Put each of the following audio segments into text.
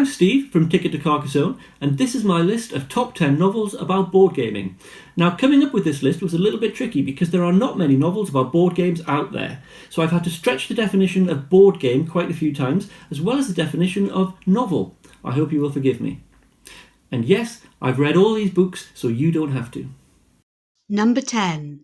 I'm Steve from Ticket to Carcassonne, and this is my list of top 10 novels about board gaming. Now, coming up with this list was a little bit tricky because there are not many novels about board games out there, so I've had to stretch the definition of board game quite a few times, as well as the definition of novel. I hope you will forgive me. And yes, I've read all these books, so you don't have to. Number 10.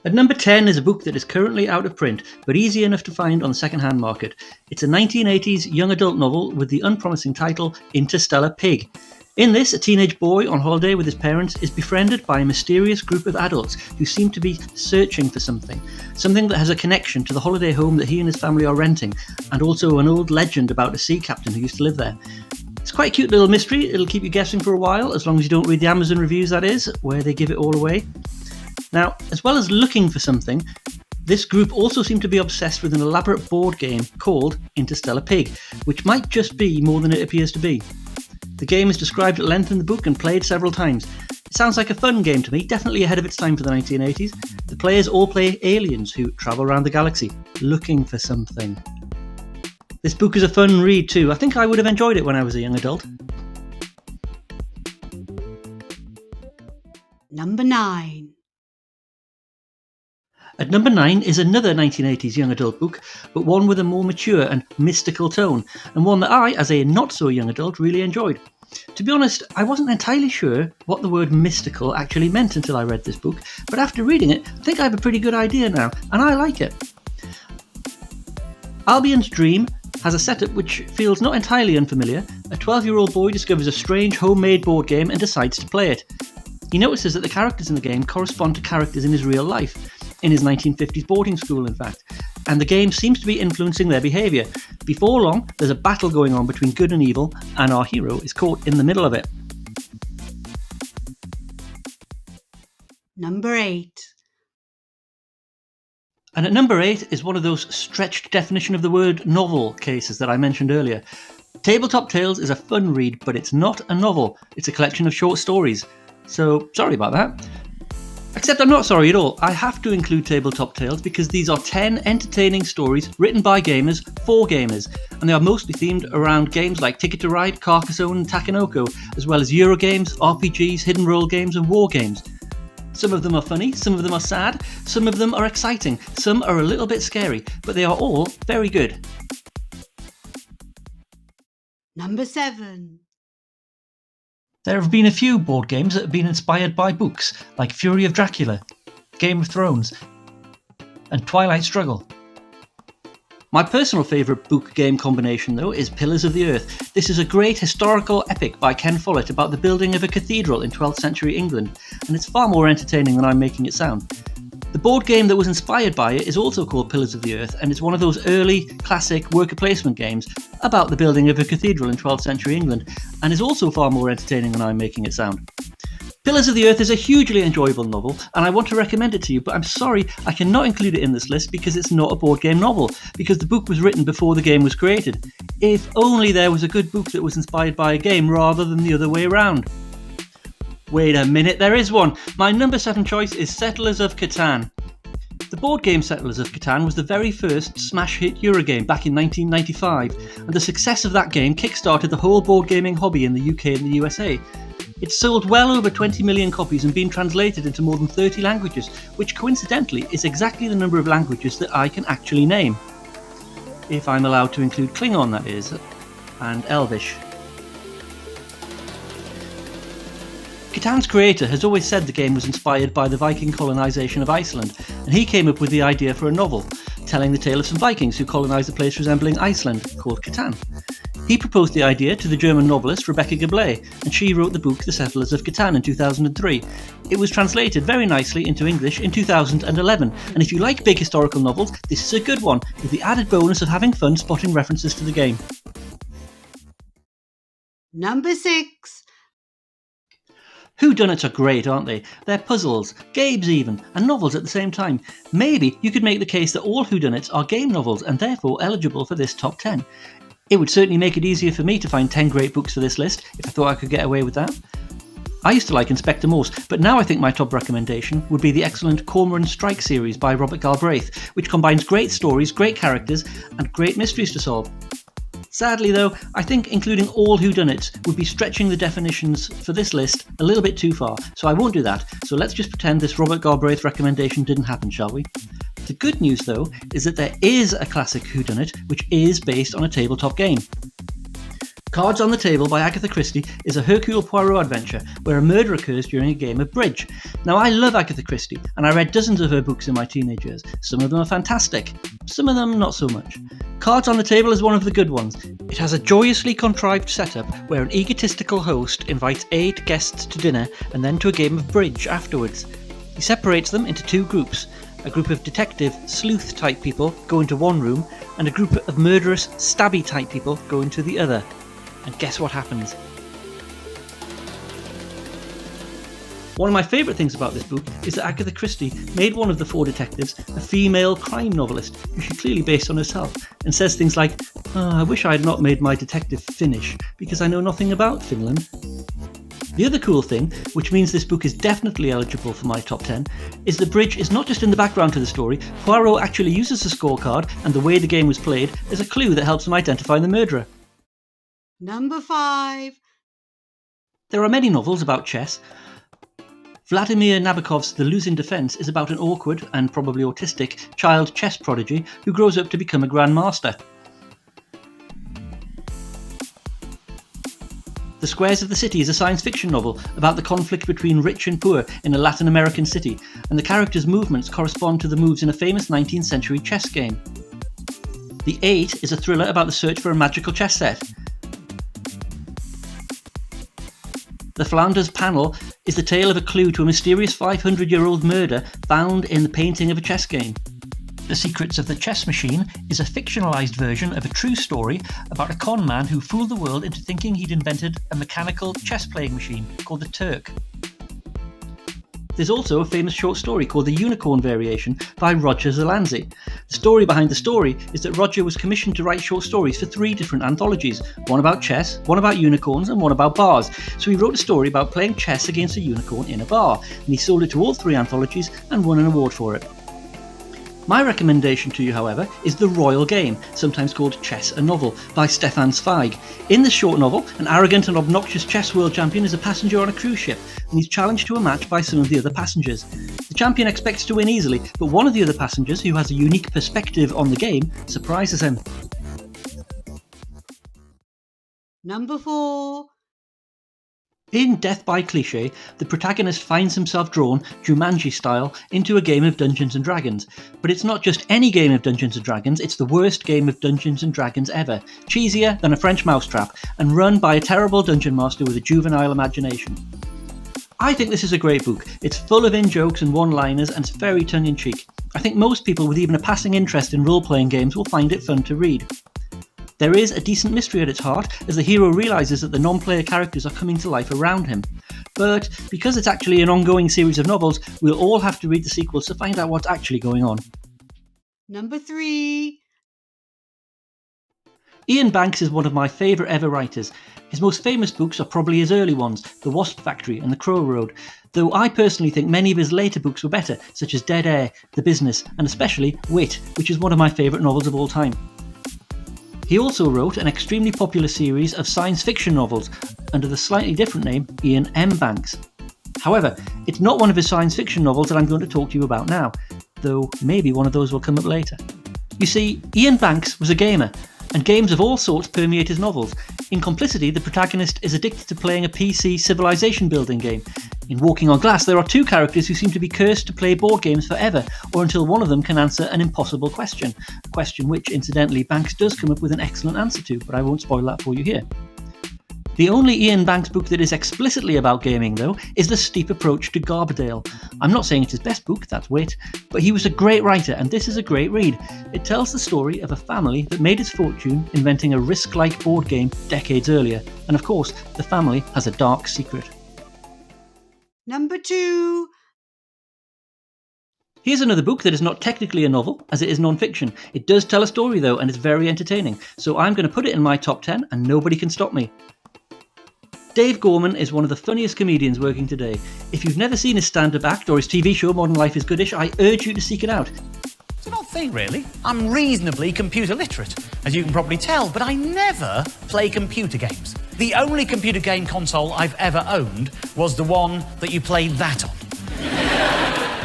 At number 10 is a book that is currently out of print, but easy enough to find on the second-hand market. It's a 1980s young adult novel with the unpromising title Interstellar Pig. In this, a teenage boy on holiday with his parents is befriended by a mysterious group of adults who seem to be searching for something that has a connection to the holiday home that he and his family are renting, and also an old legend about a sea captain who used to live there. It's quite a cute little mystery. It'll keep you guessing for a while, as long as you don't read the Amazon reviews, that is, where they give it all away. Now, as well as looking for something, this group also seem to be obsessed with an elaborate board game called Interstellar Pig, which might just be more than it appears to be. The game is described at length in the book and played several times. It sounds like a fun game to me, definitely ahead of its time for the 1980s. The players all play aliens who travel around the galaxy, looking for something. This book is a fun read too. I think I would have enjoyed it when I was a young adult. Number 9. At number 9 is another 1980s young adult book, but one with a more mature and mystical tone, and one that I, as a not-so-young adult, really enjoyed. To be honest, I wasn't entirely sure what the word mystical actually meant until I read this book, but after reading it, I think I have a pretty good idea now, and I like it. Albion's Dream has a setup which feels not entirely unfamiliar. A 12-year-old boy discovers a strange homemade board game and decides to play it. He notices that the characters in the game correspond to characters in his real life, in his 1950s boarding school in fact, and the game seems to be influencing their behaviour. Before long, there's a battle going on between good and evil, and our hero is caught in the middle of it. Number 8. And at number 8 is one of those stretched definition of the word novel cases that I mentioned earlier. Tabletop Tales is a fun read, but it's not a novel. It's a collection of short stories. So, sorry about that. Except I'm not sorry at all. I have to include Tabletop Tales because these are 10 entertaining stories written by gamers for gamers, and they are mostly themed around games like Ticket to Ride, Carcassonne and Takenoko, as well as Eurogames, RPGs, hidden role games and war games. Some of them are funny, some of them are sad, some of them are exciting, some are a little bit scary, but they are all very good. Number 7. There have been a few board games that have been inspired by books, like Fury of Dracula, Game of Thrones, and Twilight Struggle. My personal favourite book-game combination, though, is Pillars of the Earth. This is a great historical epic by Ken Follett about the building of a cathedral in 12th century England, and it's far more entertaining than I'm making it sound. The board game that was inspired by it is also called Pillars of the Earth, and it's one of those early, classic worker placement games about the building of a cathedral in 12th century England, and is also far more entertaining than I'm making it sound. Pillars of the Earth is a hugely enjoyable novel, and I want to recommend it to you, but I'm sorry I cannot include it in this list because it's not a board game novel, because the book was written before the game was created. If only there was a good book that was inspired by a game rather than the other way around. Wait a minute, there is one! My number 7 choice is Settlers of Catan. The board game Settlers of Catan was the very first smash hit Eurogame back in 1995, and the success of that game kickstarted the whole board gaming hobby in the UK and the USA. It's sold well over 20 million copies and been translated into more than 30 languages, which coincidentally is exactly the number of languages that I can actually name. If I'm allowed to include Klingon, that is, and Elvish. Catan's creator has always said the game was inspired by the Viking colonisation of Iceland, and he came up with the idea for a novel, telling the tale of some Vikings who colonised a place resembling Iceland, called Catan. He proposed the idea to the German novelist Rebecca Gablé, and she wrote the book The Settlers of Catan in 2003. It was translated very nicely into English in 2011, and if you like big historical novels, this is a good one, with the added bonus of having fun spotting references to the game. Number 6. Whodunits are great, aren't they? They're puzzles, games even, and novels at the same time. Maybe you could make the case that all whodunits are game novels and therefore eligible for this top 10. It would certainly make it easier for me to find 10 great books for this list if I thought I could get away with that. I used to like Inspector Morse, but now I think my top recommendation would be the excellent Cormoran Strike series by Robert Galbraith, which combines great stories, great characters, and great mysteries to solve. Sadly though, I think including all whodunits would be stretching the definitions for this list a little bit too far, so I won't do that. So let's just pretend this Robert Galbraith recommendation didn't happen, shall we? The good news though is that there is a classic whodunit which is based on a tabletop game. Cards on the Table by Agatha Christie is a Hercule Poirot adventure where a murder occurs during a game of bridge. Now I love Agatha Christie and I read dozens of her books in my teenage years. Some of them are fantastic, some of them not so much. Cards on the Table is one of the good ones. It has a joyously contrived setup where an egotistical host invites 8 guests to dinner and then to a game of bridge afterwards. He separates them into 2 groups. A group of detective, sleuth type people go into one room and a group of murderous, stabby type people go into the other. And guess what happens? One of my favourite things about this book is that Agatha Christie made one of the 4 detectives a female crime novelist who she clearly based on herself, and says things like, I wish I had not made my detective Finnish because I know nothing about Finland. The other cool thing, which means this book is definitely eligible for my top 10, is that bridge is not just in the background to the story. Poirot actually uses the scorecard and the way the game was played as a clue that helps him identify the murderer. Number 5. There are many novels about chess. Vladimir Nabokov's The Losing Defense is about an awkward, and probably autistic, child chess prodigy who grows up to become a grandmaster. The Squares of the City is a science fiction novel about the conflict between rich and poor in a Latin American city, and the characters' movements correspond to the moves in a famous 19th century chess game. The 8 is a thriller about the search for a magical chess set. The Flanders Panel is the tale of a clue to a mysterious 500-year-old murder found in the painting of a chess game. The Secrets of the Chess Machine is a fictionalised version of a true story about a con man who fooled the world into thinking he'd invented a mechanical chess-playing machine called the Turk. There's also a famous short story called The Unicorn Variation by Roger Zelanzi. The story behind the story is that Roger was commissioned to write short stories for 3 different anthologies, one about chess, one about unicorns, and one about bars. So he wrote a story about playing chess against a unicorn in a bar, and he sold it to all 3 anthologies and won an award for it. My recommendation to you, however, is The Royal Game, sometimes called Chess a Novel, by Stefan Zweig. In this short novel, an arrogant and obnoxious chess world champion is a passenger on a cruise ship, and he's challenged to a match by some of the other passengers. The champion expects to win easily, but one of the other passengers, who has a unique perspective on the game, surprises him. Number 4. In Death by Cliché, the protagonist finds himself drawn, Jumanji style, into a game of Dungeons & Dragons. But it's not just any game of Dungeons & Dragons, it's the worst game of Dungeons & Dragons ever. Cheesier than a French mousetrap, and run by a terrible dungeon master with a juvenile imagination. I think this is a great book. It's full of in-jokes and one-liners, and it's very tongue-in-cheek. I think most people with even a passing interest in role-playing games will find it fun to read. There is a decent mystery at its heart, as the hero realises that the non-player characters are coming to life around him. But because it's actually an ongoing series of novels, we'll all have to read the sequels to find out what's actually going on. Number 3. Ian Banks is one of my favourite ever writers. His most famous books are probably his early ones, The Wasp Factory and The Crow Road, though I personally think many of his later books were better, such as Dead Air, The Business, and especially Wit, which is one of my favourite novels of all time. He also wrote an extremely popular series of science fiction novels under the slightly different name Ian M. Banks. However, it's not one of his science fiction novels that I'm going to talk to you about now, though maybe one of those will come up later. You see, Ian Banks was a gamer, and games of all sorts permeate his novels. In Complicity, the protagonist is addicted to playing a PC civilization building game. In Walking on Glass, there are 2 characters who seem to be cursed to play board games forever, or until one of them can answer an impossible question. A question which, incidentally, Banks does come up with an excellent answer to, but I won't spoil that for you here. The only Ian Banks book that is explicitly about gaming, though, is The Steep Approach to Garbadale. I'm not saying it's his best book, that's Wit, but he was a great writer, and this is a great read. It tells the story of a family that made its fortune inventing a Risk-like board game decades earlier, and of course, the family has a dark secret. Number 2. Here's another book that is not technically a novel, as it is non-fiction. It does tell a story, though, and it's very entertaining, so I'm going to put it in my top 10, and nobody can stop me. Dave Gorman is one of the funniest comedians working today. If you've never seen his stand-up act or his TV show Modern Life is Goodish, I urge you to seek it out. Do you not thing, really. I'm reasonably computer literate, as you can probably tell, but I never play computer games. The only computer game console I've ever owned was the one that you played that on,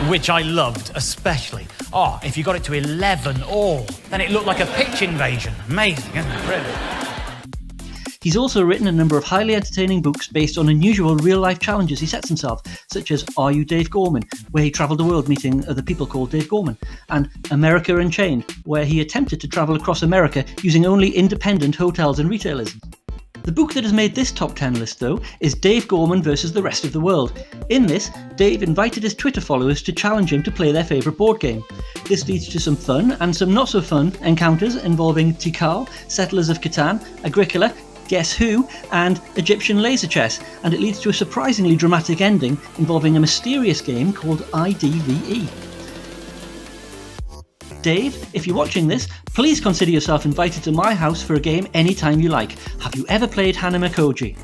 which I loved especially. Oh, if you got it to 11 all, then it looked like a pitch invasion. Amazing, isn't it? Really? He's also written a number of highly entertaining books based on unusual real-life challenges he sets himself, such as Are You Dave Gorman?, where he travelled the world meeting other people called Dave Gorman, and America Unchained, where he attempted to travel across America using only independent hotels and retailers. The book that has made this top 10 list, though, is Dave Gorman versus the Rest of the World. In this, Dave invited his Twitter followers to challenge him to play their favourite board game. This leads to some fun and some not so fun encounters involving Tikal, Settlers of Catan, Agricola, Guess Who, and Egyptian laser chess, and it leads to a surprisingly dramatic ending involving a mysterious game called IDVE. Dave, if you're watching this, please consider yourself invited to my house for a game anytime you like. Have you ever played Hanamakoji?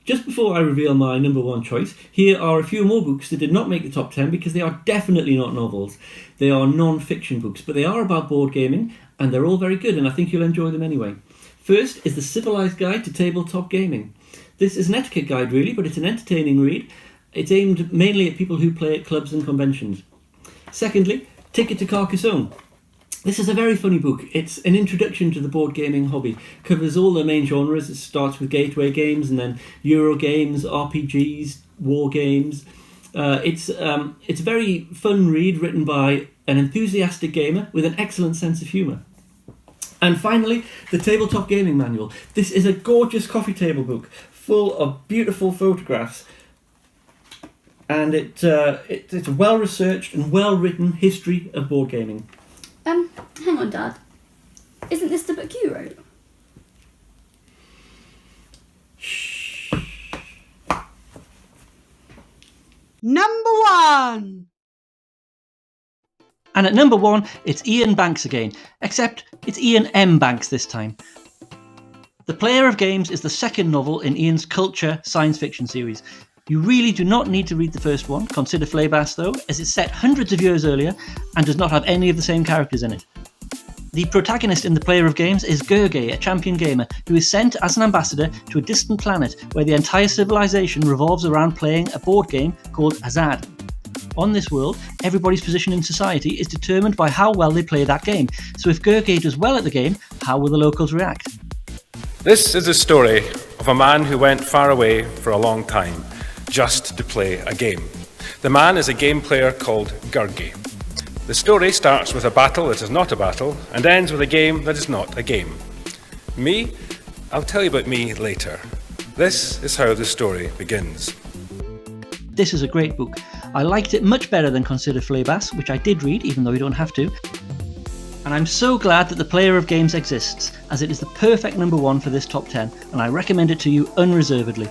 Just before I reveal my number one choice, here are a few more books that did not make the top 10 because they are definitely not novels. They are non-fiction books, but they are about board gaming, and they're all very good, and I think you'll enjoy them anyway. First is The Civilized Guide to Tabletop Gaming. This is an etiquette guide really, but it's an entertaining read. It's aimed mainly at people who play at clubs and conventions. Secondly, Ticket to Carcassonne. This is a very funny book. It's an introduction to the board gaming hobby. Covers all the main genres. It starts with gateway games and then Euro games, RPGs, war games. It's a very fun read written by an enthusiastic gamer with an excellent sense of humour. And finally, the Tabletop Gaming Manual. This is a gorgeous coffee table book full of beautiful photographs. And it's a well-researched and well-written history of board gaming. Hang on, Dad. Isn't this the book you wrote? Shh. Number 1. And at number 1, it's Ian Banks again, except it's Ian M. Banks this time. The Player of Games is the second novel in Ian's Culture science fiction series. You really do not need to read the first one, consider Flaybas though, as it's set hundreds of years earlier and does not have any of the same characters in it. The protagonist in The Player of Games is Gergely, a champion gamer, who is sent as an ambassador to a distant planet where the entire civilization revolves around playing a board game called Azad. On this world, everybody's position in society is determined by how well they play that game, so if Gergely does well at the game, how will the locals react? This is the story of a man who went far away for a long time, just to play a game. The man is a game player called Gergely. The story starts with a battle that is not a battle, and ends with a game that is not a game. Me? I'll tell you about me later. This is how the story begins. This is a great book. I liked it much better than Consider Flaybas, which I did read, even though you don't have to. And I'm so glad that The Player of Games exists, as it is the perfect number 1 for this top 10, and I recommend it to you unreservedly.